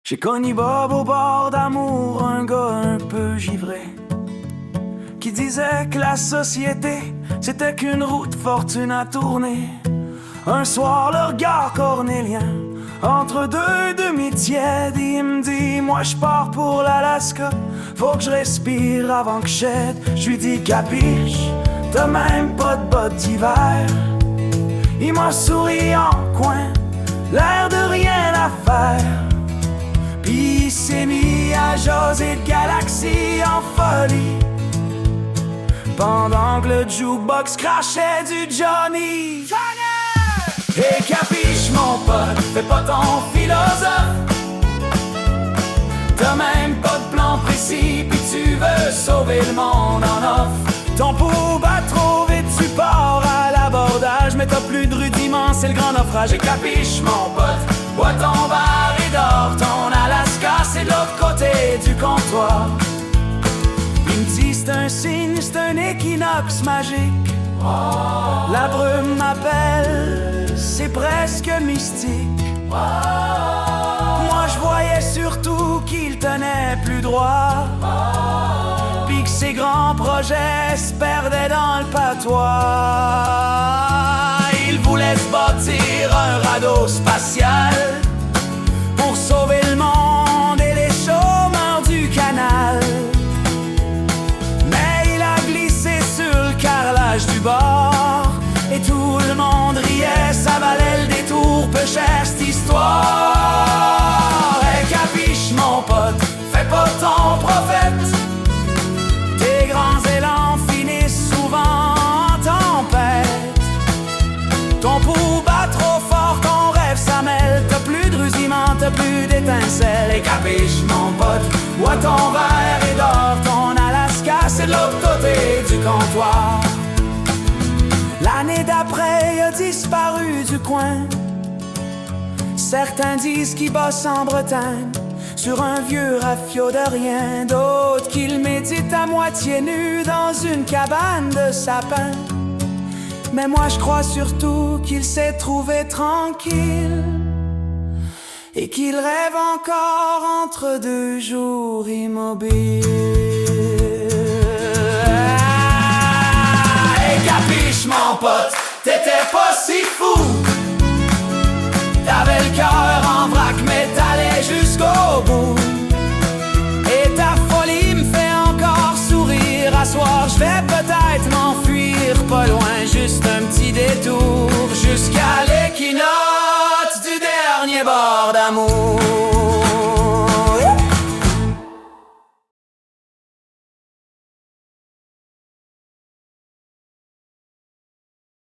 J'ai connu Bob au bord d'amour, un gars un peu givré, qui disait que la société, c'était qu'une route fortune à tourner. Un soir, le regard cornélien, entre deux demi-tièdes, il me dit: moi je pars pour l'Alaska, faut que je respire avant que j'aide. Je lui dis: capiche, t'as même pas de bottes d'hiver. Il m'a souri en coin, l'air de rien à faire. Puis il s'est mis à jaser de galaxies en folie, pendant que le jukebox crachait du Johnny. Et capiche mon pote, fais pas ton philosophe. T'as même pas de plan précis, pis tu veux sauver le monde en off. Ton pot bat trop vite, tu pars à l'abordage, mais t'as plus de rudiments, c'est le grand naufrage. Et capiche mon pote, bois ton bar et dors. Ton Alaska, c'est de l'autre côté du comptoir. Il me dit: c'est un signe, c'est un équinoxe magique. La brume m'appelle, c'est presque mystique. Moi je voyais surtout qu'il tenait plus droit, puis que ses grands projets se perdaient dans le patois. Il voulait se bâtir un radeau spatial pour sauver le monde et les chômeurs du canal. Mais il a glissé sur le carrelage du bord, et tout le monde riait, ça valait le détour, peu cher cette histoire. Et capiche mon pote, fais pas ton prophète. Tes grands élans finissent souvent en tempête. Ton pouls bat trop fort, ton rêve s'amèle. T'as plus de rudiments, t'as plus d'étincelles. Et capiche mon pote, bois ton verre et dors. Ton Alaska, c'est de l'autre côté du comptoir. L'année d'après, il a disparu du coin. Certains disent qu'il bosse en Bretagne sur un vieux rafio de rien. D'autres qu'il médite à moitié nu dans une cabane de sapin. Mais moi je crois surtout qu'il s'est trouvé tranquille et qu'il rêve encore entre deux jours immobiles. Capiche mon pote, t'étais pas si fou.